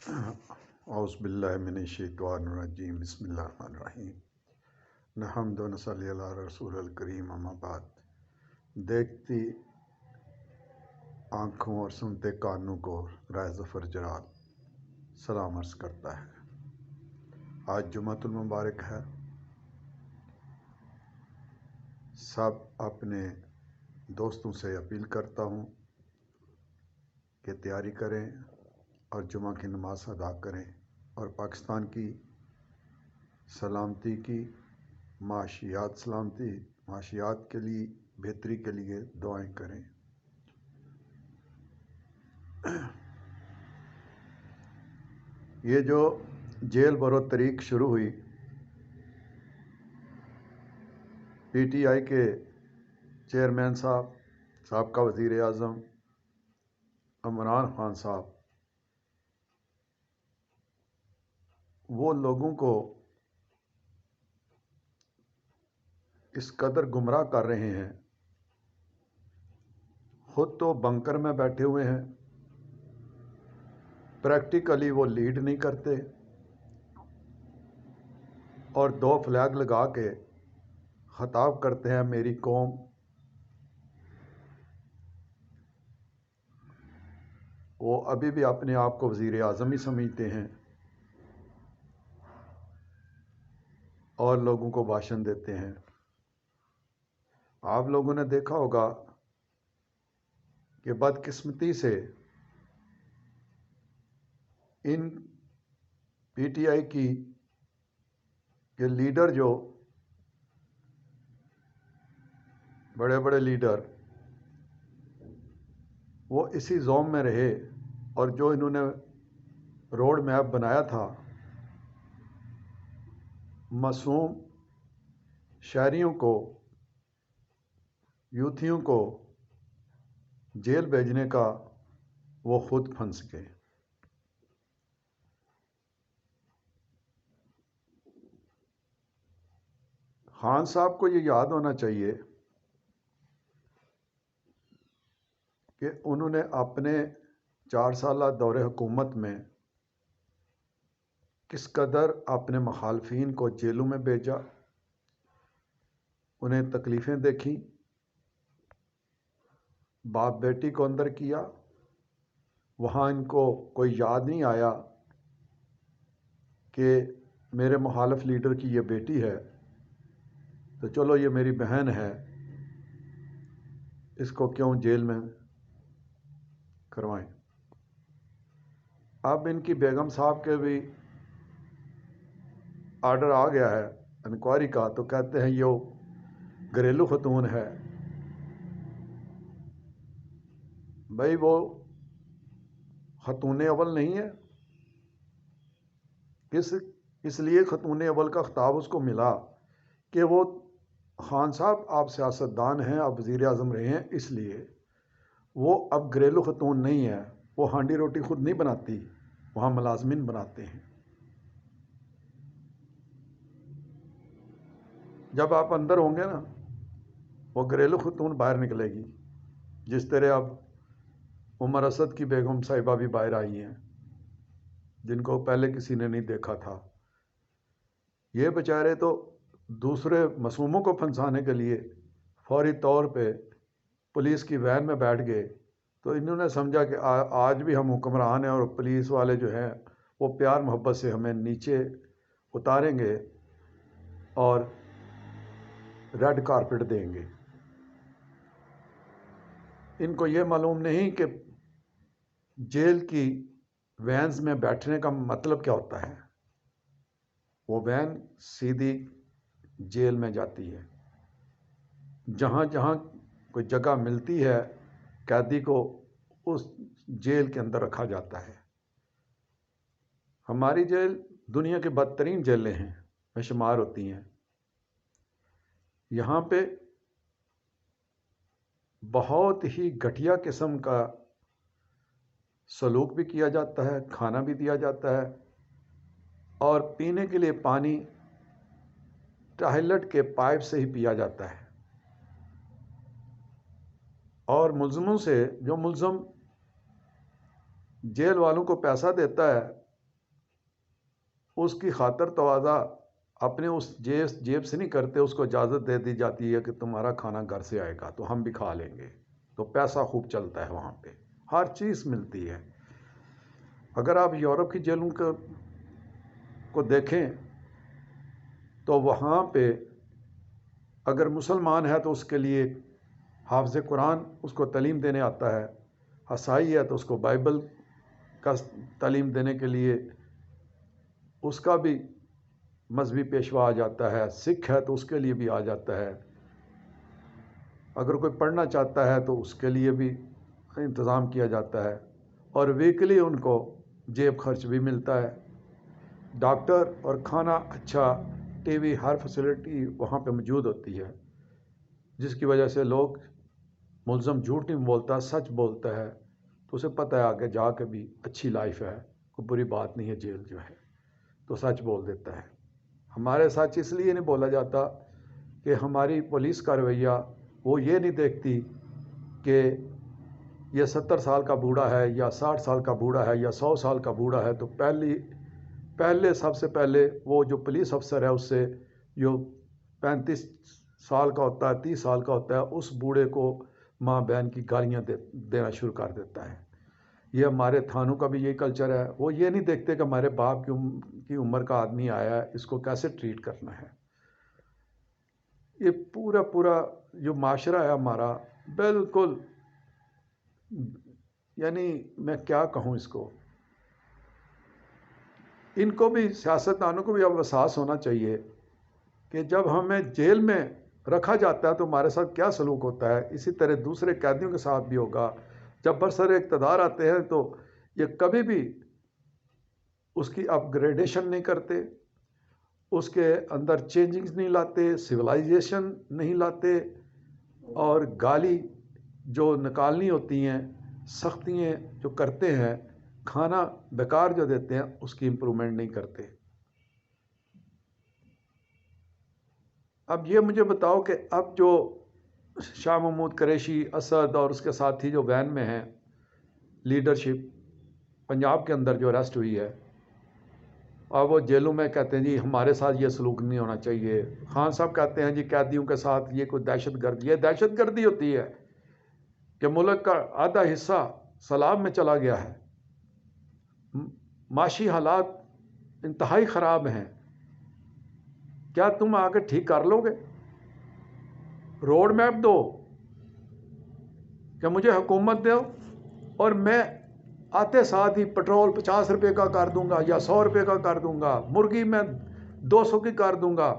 اعوذ باللہ من الشیطان الرجیم بسم اللہ الرحمن الرحیم نحمد و نصلی علی رسول الکریم اما بعد۔ دیکھتی آنکھوں اور سنتے کانوں کو رائے ظفر جلال سلام عرض کرتا ہے۔ آج جمعۃ المبارک ہے۔ سب اپنے دوستوں سے اپیل کرتا ہوں کہ تیاری کریں اور جمعہ کی نماز ادا کریں اور پاکستان کی سلامتی کی معاشیات کے لیے بہتری کے لیے دعائیں کریں۔ یہ جو جیل برو طریق شروع ہوئی، پی ٹی آئی کے چیئرمین صاحب، سابقہ وزیر اعظم عمران خان صاحب، وہ لوگوں کو اس قدر گمراہ کر رہے ہیں، خود تو بنکر میں بیٹھے ہوئے ہیں، پریکٹیکلی وہ لیڈ نہیں کرتے اور 2 فلیگ لگا کے خطاب کرتے ہیں میری قوم۔ وہ ابھی بھی اپنے آپ کو وزیر اعظم ہی سمجھتے ہیں اور لوگوں کو بھاشن دیتے ہیں۔ آپ لوگوں نے دیکھا ہوگا کہ بدقسمتی سے ان پی ٹی آئی کے لیڈر، جو بڑے بڑے لیڈر، وہ اسی زوم میں رہے اور جو انہوں نے روڈ میپ بنایا تھا معصوم شہریوں کو، یوتھیوں کو جیل بھیجنے کا، وہ خود پھنس گئے۔ خان صاحب کو یہ یاد ہونا چاہیے کہ انہوں نے اپنے 4 سالہ دور حکومت میں کس قدر اپنے مخالفین کو جیلوں میں بھیجا، انہیں تکلیفیں دیکھیں، باپ بیٹی کو اندر کیا۔ وہاں ان کو کوئی یاد نہیں آیا کہ میرے مخالف لیڈر کی یہ بیٹی ہے تو چلو یہ میری بہن ہے، اس کو کیوں جیل میں کروائیں۔ اب ان کی بیگم صاحب کے بھی آرڈر آ گیا ہے انکوائری کا، تو کہتے ہیں یہ گھریلو خاتون ہے۔ بھائی وہ خاتون اول نہیں ہے، اس لیے خاتون اول کا خطاب اس کو ملا کہ وہ خان صاحب آپ سیاستدان ہیں، آپ وزیر اعظم رہے ہیں، اس لیے وہ اب گھریلو خاتون نہیں ہے، وہ ہانڈی روٹی خود نہیں بناتی، وہاں ملازمین بناتے ہیں۔ جب آپ اندر ہوں گے نا، وہ گھریلو خاتون باہر نکلے گی، جس طرح اب عمر اسد کی بیگم صاحبہ بھی باہر آئی ہیں، جن کو پہلے کسی نے نہیں دیکھا تھا۔ یہ بیچارے تو دوسرے معصوموں کو پھنسانے کے لیے فوری طور پہ پولیس کی وین میں بیٹھ گئے، تو انہوں نے سمجھا کہ آج بھی ہم حکمران ہیں اور پولیس والے جو ہیں وہ پیار محبت سے ہمیں نیچے اتاریں گے اور ریڈ کارپٹ دیں گے۔ ان کو یہ معلوم نہیں کہ جیل کی وینز میں بیٹھنے کا مطلب کیا ہوتا ہے۔ وہ وین سیدھی جیل میں جاتی ہے، جہاں جہاں کوئی جگہ ملتی ہے قیدی کو اس جیل کے اندر رکھا جاتا ہے۔ ہماری جیل دنیا کی بدترین جیلیں ہیں میں شمار ہوتی ہیں۔ یہاں پہ بہت ہی گھٹیا قسم کا سلوک بھی کیا جاتا ہے، کھانا بھی دیا جاتا ہے، اور پینے کے لیے پانی ٹائلٹ کے پائپ سے ہی پیا جاتا ہے۔ اور ملزموں سے، جو ملزم جیل والوں کو پیسہ دیتا ہے اس کی خاطر تواضع اپنے اس جیب سے نہیں کرتے، اس کو اجازت دے دی جاتی ہے کہ تمہارا کھانا گھر سے آئے گا تو ہم بھی کھا لیں گے، تو پیسہ خوب چلتا ہے وہاں پہ، ہر چیز ملتی ہے۔ اگر آپ یورپ کی جیلوں کو دیکھیں تو وہاں پہ اگر مسلمان ہے تو اس کے لیے حافظ قرآن اس کو تعلیم دینے آتا ہے، عیسائی ہے تو اس کو بائبل کا تعلیم دینے کے لیے اس کا بھی مذہبی پیشوا آ جاتا ہے، سکھ ہے تو اس کے لیے بھی آ جاتا ہے، اگر کوئی پڑھنا چاہتا ہے تو اس کے لیے بھی انتظام کیا جاتا ہے، اور ویکلی ان کو جیب خرچ بھی ملتا ہے، ڈاکٹر اور کھانا اچھا، ٹی وی، ہر فیسلٹی وہاں پہ موجود ہوتی ہے، جس کی وجہ سے لوگ ملزم جھوٹ نہیں بولتا، سچ بولتا ہے، تو اسے پتہ ہے آگے جا کے بھی اچھی لائف ہے، کوئی بری بات نہیں ہے جیل جو ہے، تو سچ بول دیتا ہے۔ ہمارے سچ اس لیے نہیں بولا جاتا کہ ہماری پولیس کا رویہ وہ یہ نہیں دیکھتی کہ یہ 70 سال کا بوڑھا ہے یا 60 سال کا بوڑھا ہے یا 100 سال کا بوڑھا ہے، تو پہلے سب سے پہلے وہ جو پولیس افسر ہے اس سے جو 35 سال کا ہوتا ہے، 30 سال کا ہوتا ہے، اس بوڑھے کو ماں بہن کی گالیاں دینا شروع کر دیتا ہے۔ یہ ہمارے تھانوں کا بھی یہی کلچر ہے، وہ یہ نہیں دیکھتے کہ ہمارے باپ کی عمر کا آدمی آیا ہے، اس کو کیسے ٹریٹ کرنا ہے۔ یہ پورا جو معاشرہ ہے ہمارا، بالکل، یعنی میں کیا کہوں اس کو، ان کو بھی، سیاستدانوں کو بھی اب احساس ہونا چاہیے کہ جب ہمیں جیل میں رکھا جاتا ہے تو ہمارے ساتھ کیا سلوک ہوتا ہے، اسی طرح دوسرے قیدیوں کے ساتھ بھی ہوگا۔ جب برسر اقتدار آتے ہیں تو یہ کبھی بھی اس کی اپ گریڈیشن نہیں کرتے، اس کے اندر چینجنگز نہیں لاتے، سویلائزیشن نہیں لاتے، اور گالی جو نکالنی ہوتی ہیں، سختیاں جو کرتے ہیں، کھانا بیکار جو دیتے ہیں، اس کی امپرومنٹ نہیں کرتے۔ اب یہ مجھے بتاؤ کہ اب جو شاہ محمود قریشی، اسد اور اس کے ساتھی جو وین میں ہیں، لیڈرشپ پنجاب کے اندر جو اریسٹ ہوئی ہے، اور وہ جیلوں میں کہتے ہیں جی ہمارے ساتھ یہ سلوک نہیں ہونا چاہیے، خان صاحب کہتے ہیں جی قیدیوں کے ساتھ یہ کوئی دہشت گردی، یہ دہشت گردی ہوتی ہے کہ ملک کا آدھا حصہ سیلاب میں چلا گیا ہے، معاشی حالات انتہائی خراب ہیں، کیا تم آ کے ٹھیک کر لو گے؟ روڈ میپ دو کہ مجھے حکومت دو اور میں آتے ساتھ ہی پٹرول 50 روپے کا کر دوں گا یا 100 روپے کا کر دوں گا، مرغی میں 200 کی کر دوں گا،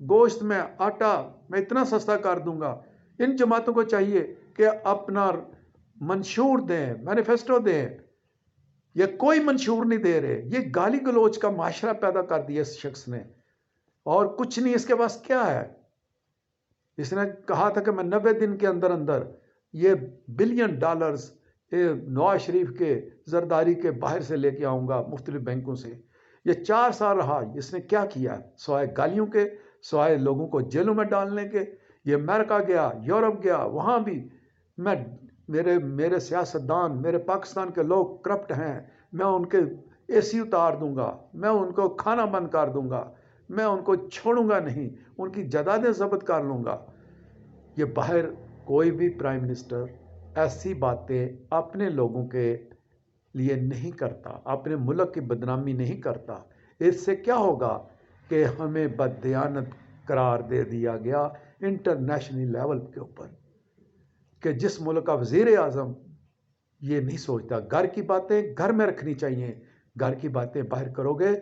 گوشت میں، آٹا میں اتنا سستا کر دوں گا۔ ان جماعتوں کو چاہیے کہ اپنا منشور دیں، مینیفیسٹو دیں، یہ کوئی منشور نہیں دے رہے، یہ گالی گلوچ کا معاشرہ پیدا کر دیا اس شخص نے، اور کچھ نہیں اس کے پاس کیا ہے۔ اس نے کہا تھا کہ میں 90 دن کے اندر اندر یہ $1 بلین نواز شریف کے زرداری کے باہر سے لے کے آؤں گا، مختلف بینکوں سے۔ یہ 4 سال رہا، اس نے کیا کیا سوائے گالیوں کے، سوائے لوگوں کو جیلوں میں ڈالنے کے؟ یہ امریکہ گیا، یورپ گیا، وہاں بھی میرے سیاستدان، میرے پاکستان کے لوگ کرپٹ ہیں، میں ان کے اے سی اتار دوں گا، میں ان کو کھانا بند کر دوں گا، میں ان کو چھوڑوں گا نہیں، ان کی جائیدادیں ضبط کر لوں گا۔ یہ باہر کوئی بھی پرائم منسٹر ایسی باتیں اپنے لوگوں کے لیے نہیں کرتا، اپنے ملک کی بدنامی نہیں کرتا۔ اس سے کیا ہوگا کہ ہمیں بددیانت قرار دے دیا گیا انٹرنیشنل لیول کے اوپر، کہ جس ملک کا وزیر اعظم یہ نہیں سوچتا، گھر کی باتیں گھر میں رکھنی چاہیے، گھر کی باتیں باہر کرو گے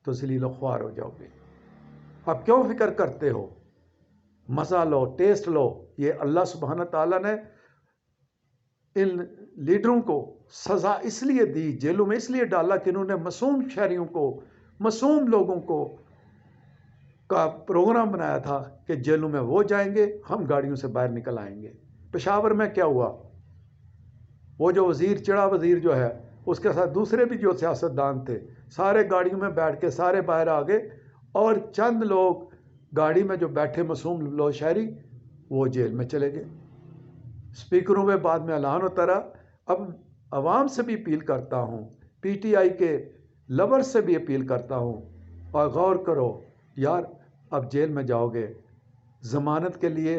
تو ذلیل و خوار ہو جاؤ گے۔ اب کیوں فکر کرتے ہو؟ مزہ لو، ٹیسٹ لو۔ یہ اللہ سبحانہ تعالیٰ نے ان لیڈروں کو سزا اس لیے دی، جیلوں میں اس لیے ڈالا کہ انہوں نے معصوم شہریوں کو، معصوم لوگوں کو کا پروگرام بنایا تھا کہ جیلوں میں وہ جائیں گے، ہم گاڑیوں سے باہر نکل آئیں گے۔ پشاور میں کیا ہوا؟ وہ جو وزیر، چڑا وزیر جو ہے، اس کے ساتھ دوسرے بھی جو سیاستدان تھے، سارے گاڑیوں میں بیٹھ کے سارے باہر آ گئے، اور چند لوگ گاڑی میں جو بیٹھے معصوم لوگ شہری، وہ جیل میں چلے گئے۔ اسپیکروں میں بعد میں اعلان ہوتا رہا۔ اب عوام سے بھی اپیل کرتا ہوں، پی ٹی آئی کے لور سے بھی اپیل کرتا ہوں اور غور کرو یار، اب جیل میں جاؤ گے، ضمانت کے لیے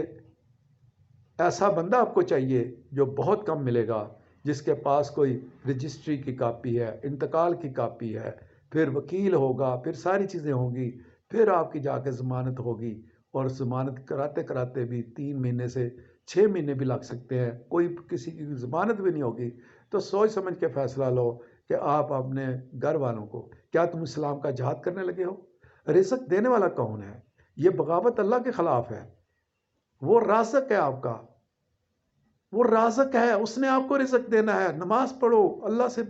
ایسا بندہ آپ کو چاہیے جو بہت کم ملے گا، جس کے پاس کوئی رجسٹری کی کاپی ہے، انتقال کی کاپی ہے، پھر وکیل ہوگا، پھر ساری چیزیں ہوں گی، پھر آپ کی جا کے ضمانت ہوگی، اور ضمانت کراتے کراتے بھی 3 مہینے سے 6 مہینے بھی لگ سکتے ہیں، کوئی کسی کی ضمانت بھی نہیں ہوگی۔ تو سوچ سمجھ کے فیصلہ لو کہ آپ اپنے گھر والوں کو، کیا تم اسلام کا جہاد کرنے لگے ہو؟ رزق دینے والا کون ہے؟ یہ بغاوت اللہ کے خلاف ہے۔ وہ رازق ہے آپ کا، وہ رازق ہے، اس نے آپ کو رزق دینا ہے۔ نماز پڑھو، اللہ سے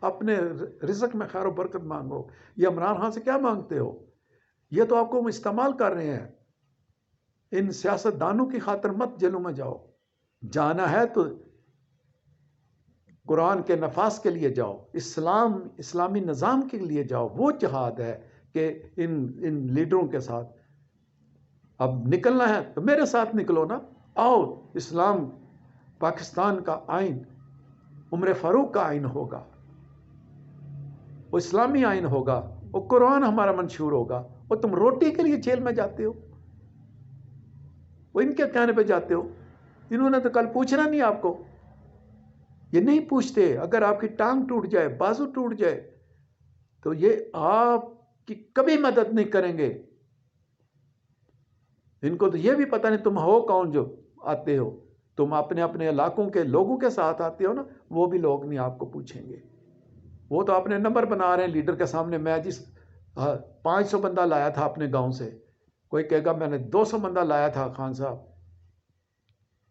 اپنے رزق میں خیر و برکت مانگو۔ یہ عمران خان سے کیا مانگتے ہو؟ یہ تو آپ کو استعمال کر رہے ہیں۔ ان سیاست دانوں کی خاطر مت جیلوں میں جاؤ، جانا ہے تو قرآن کے نفاذ کے لیے جاؤ، اسلامی نظام کے لیے جاؤ۔ وہ جہاد ہے کہ ان لیڈروں کے ساتھ اب نکلنا ہے تو میرے ساتھ نکلو نا، آؤ۔ اسلام پاکستان کا آئین عمر فاروق کا آئین ہوگا، وہ اسلامی آئین ہوگا، وہ قرآن ہمارا منشور ہوگا، اور تم روٹی کے لیے جیل میں جاتے ہو، وہ ان کے کہنے پہ جاتے ہو۔ انہوں نے تو کل پوچھنا نہیں آپ کو، یہ نہیں پوچھتے۔ اگر آپ کی ٹانگ ٹوٹ جائے، بازو ٹوٹ جائے، تو یہ آپ کی کبھی مدد نہیں کریں گے۔ ان کو تو یہ بھی پتہ نہیں تم ہو کون جو آتے ہو۔ تم اپنے اپنے علاقوں کے لوگوں کے ساتھ آتے ہو نا، وہ بھی لوگ نہیں آپ کو پوچھیں گے۔ وہ تو اپنے نمبر بنا رہے ہیں لیڈر کے سامنے۔ میں 500 بندہ لایا تھا اپنے گاؤں سے، کوئی کہے گا میں نے 200 بندہ لایا تھا خان صاحب،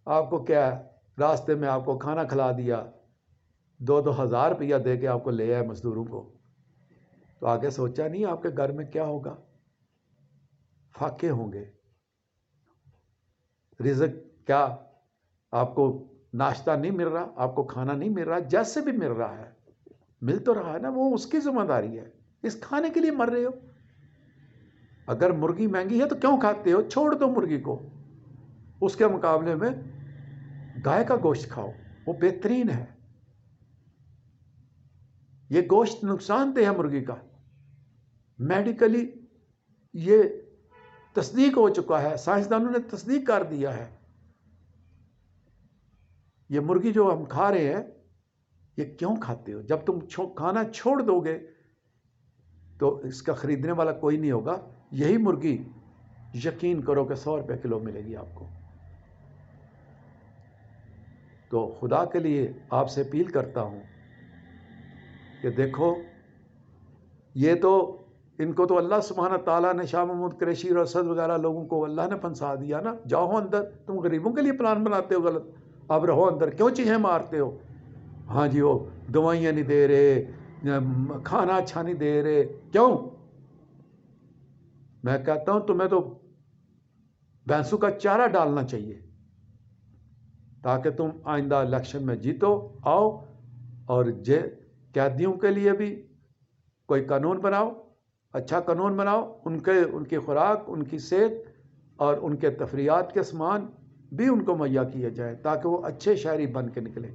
آپ کو کیا ہے، راستے میں آپ کو کھانا کھلا دیا، 2,000 روپیہ دے کے آپ کو لے آئے مزدوروں کو، تو آگے سوچا نہیں آپ کے گھر میں کیا ہوگا؟ فاقے ہوں گے۔ رزق کیا آپ کو ناشتہ نہیں مل رہا، آپ کو کھانا نہیں مل رہا؟ جیسے بھی مل رہا ہے، مل تو رہا ہے نا، وہ اس کی ذمہ داری ہے۔ اس کھانے کے لیے مر رہے ہو۔ اگر مرغی مہنگی ہے تو کیوں کھاتے ہو؟ چھوڑ دو مرغی کو، اس کے مقابلے میں گائے کا گوشت کھاؤ، وہ بہترین ہے۔ یہ گوشت نقصان دہ ہے مرغی کا، میڈیکلی یہ تصدیق ہو چکا ہے، سائنسدانوں نے تصدیق کر دیا ہے۔ یہ مرغی جو ہم کھا رہے ہیں، یہ کیوں کھاتے ہو؟ جب تم کھانا چھوڑ دو گے تو اس کا خریدنے والا کوئی نہیں ہوگا۔ یہی مرغی یقین کرو کہ 100 روپے کلو ملے گی آپ کو۔ تو خدا کے لیے آپ سے اپیل کرتا ہوں کہ دیکھو، یہ تو ان کو تو اللہ سبحانہ تعالیٰ نے، شاہ محمود قریشی اور اسد وغیرہ لوگوں کو اللہ نے پھنسا دیا نا، جاؤ اندر۔ تم غریبوں کے لیے پلان بناتے ہو غلط، اب رہو اندر، کیوں چیخیں مارتے ہو؟ ہاں جی، وہ دوائیاں نہیں دے رہے، کھانا اچھا نہیں دے رہے، کیوں؟ میں کہتا ہوں تمہیں تو بھینسوں کا چارہ ڈالنا چاہیے، تاکہ تم آئندہ الیکشن میں جیتو، آؤ، اور قیدیوں کے لیے بھی کوئی قانون بناؤ، اچھا قانون بناؤ، ان کی خوراک، ان کی صحت اور ان کے تفریحات کے سامان بھی ان کو مہیا کیا جائے، تاکہ وہ اچھے شہری بن کے نکلیں۔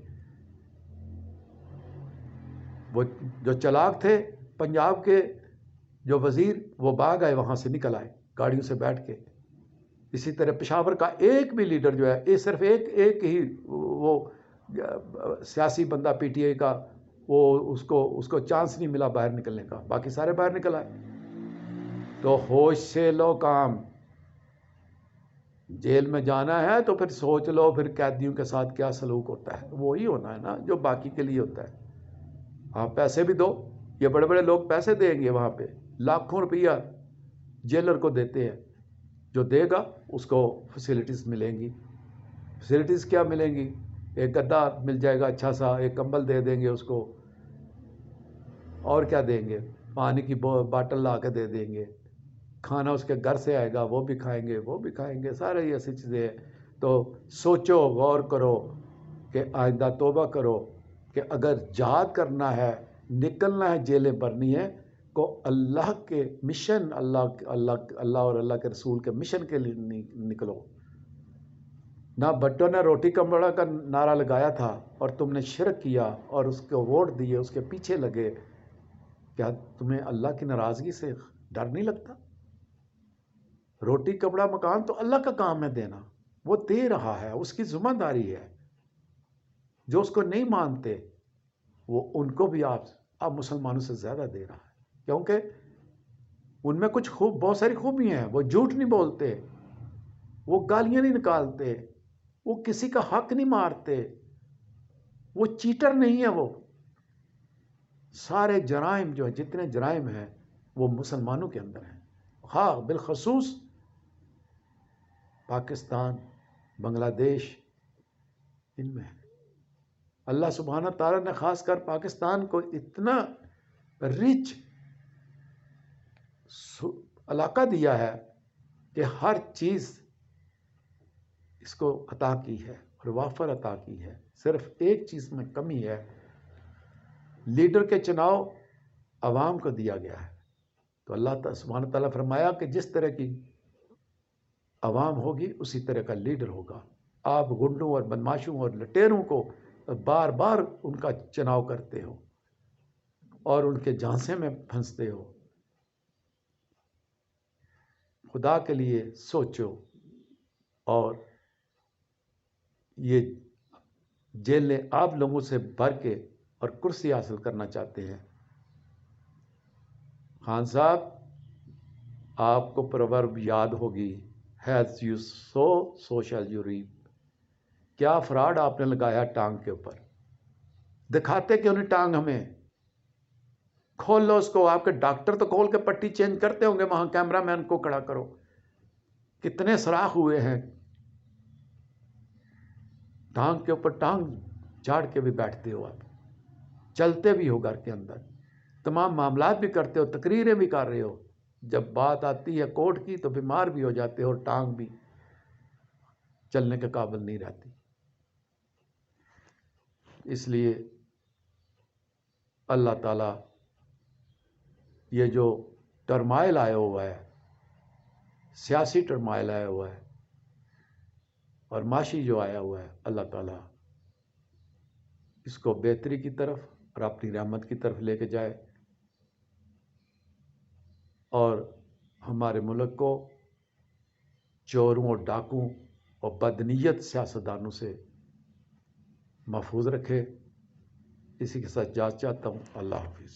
وہ جو چلاک تھے پنجاب کے جو وزیر، وہ بھاگ آئے، وہاں سے نکل آئے گاڑیوں سے بیٹھ کے۔ اسی طرح پشاور کا ایک بھی لیڈر جو ہے، یہ صرف ایک ہی وہ سیاسی بندہ پی ٹی آئی کا، وہ اس کو چانس نہیں ملا باہر نکلنے کا، باقی سارے باہر نکل آئے۔ تو ہوش سے لو کام۔ جیل میں جانا ہے تو پھر سوچ لو پھر قیدیوں کے ساتھ کیا سلوک ہوتا ہے، وہی ہونا ہے نا جو باقی کے لیے ہوتا ہے۔ آپ پیسے بھی دو، یہ بڑے بڑے لوگ پیسے دیں گے، وہاں پہ لاکھوں روپیہ جیلر کو دیتے ہیں، جو دے گا اس کو فیسلٹیز ملیں گی۔ فیسلٹیز کیا ملیں گی؟ ایک گدا مل جائے گا اچھا سا، ایک کمبل دے دیں گے اس کو، اور کیا دیں گے؟ پانی کی باٹل لا کے دے دیں گے، کھانا اس کے گھر سے آئے گا، وہ بھی کھائیں گے، وہ بھی کھائیں گے، سارے یہ ایسی چیزیں ہیں۔ تو سوچو، غور کرو کہ آئندہ توبہ کرو کہ اگر جہاد کرنا ہے، نکلنا ہے، جیلیں بھرنی ہے، کو اللہ کے مشن، اللہ اور اللہ کے رسول کے مشن کے لیے نکلو۔ نہ بٹوں نے روٹی کمبڑا کا نعرہ لگایا تھا اور تم نے شرک کیا اور اس کو ووٹ دیے، اس کے پیچھے لگے، کیا تمہیں اللہ کی ناراضگی سے ڈر نہیں لگتا؟ روٹی کپڑا مکان تو اللہ کا کام ہے دینا، وہ دے رہا ہے، اس کی ذمہ داری ہے. جو اس کو نہیں مانتے وہ ان کو بھی آپ مسلمانوں سے زیادہ دے رہا ہے، کیونکہ ان میں کچھ بہت ساری خوبیاں ہیں. وہ جھوٹ نہیں بولتے، وہ گالیاں نہیں نکالتے، وہ کسی کا حق نہیں مارتے، وہ چیٹر نہیں ہے. وہ سارے جرائم جو ہیں، جتنے جرائم ہیں وہ مسلمانوں کے اندر ہیں. ہاں، بالخصوص پاکستان، بنگلہ دیش، ان میں ہے. اللہ سبحانہ تعالیٰ نے خاص کر پاکستان کو اتنا رچ علاقہ دیا ہے کہ ہر چیز اس کو عطا کی ہے اور وافر عطا کی ہے. صرف ایک چیز میں کمی ہے، لیڈر کے چناؤ عوام کو دیا گیا ہے. تو اللہ سبحانہ تعالیٰ فرمایا کہ جس طرح کی عوام ہوگی اسی طرح کا لیڈر ہوگا. آپ گنڈوں اور بدماشوں اور لٹیروں کو بار بار ان کا چناؤ کرتے ہو اور ان کے جھانسے میں پھنستے ہو. خدا کے لیے سوچو. اور یہ جیلیں آپ لوگوں سے بھر کے اور کرسی حاصل کرنا چاہتے ہیں. خان صاحب، آپ کو پروورب یاد ہوگی، as you sow so shall you reap. کیا فراڈ آپ نے لگایا ٹانگ کے اوپر. دکھاتے کیوں نہیں ٹانگ ہمیں؟ کھول لو اس کو. آپ کے ڈاکٹر تو کھول کے پٹی چینج کرتے ہوں گے، وہاں کیمرہ مین کو کھڑا کرو. کتنے سراخ ہوئے ہیں. ٹانگ کے اوپر ٹانگ جاڑ کے بھی بیٹھتے ہو آپ، چلتے بھی ہو، گھر کے اندر تمام معاملات بھی کرتے ہو، تقریریں بھی کر رہے ہو. جب بات آتی ہے کورٹ کی تو بیمار بھی ہو جاتے ہو اور ٹانگ بھی چلنے کے قابل نہیں رہتی. اس لیے اللہ تعالیٰ یہ جو ٹرمائل آیا ہوا ہے، سیاسی ٹرمائل آیا ہوا ہے اور معاشی جو آیا ہوا ہے، اللہ تعالیٰ اس کو بہتری کی طرف اور اپنی رحمت کی طرف لے کے جائے اور ہمارے ملک کو چوروں اور ڈاکوں اور بدنیت سیاستدانوں سے محفوظ رکھے. اسی کے ساتھ اجازت چاہتا ہوں. اللہ حافظ.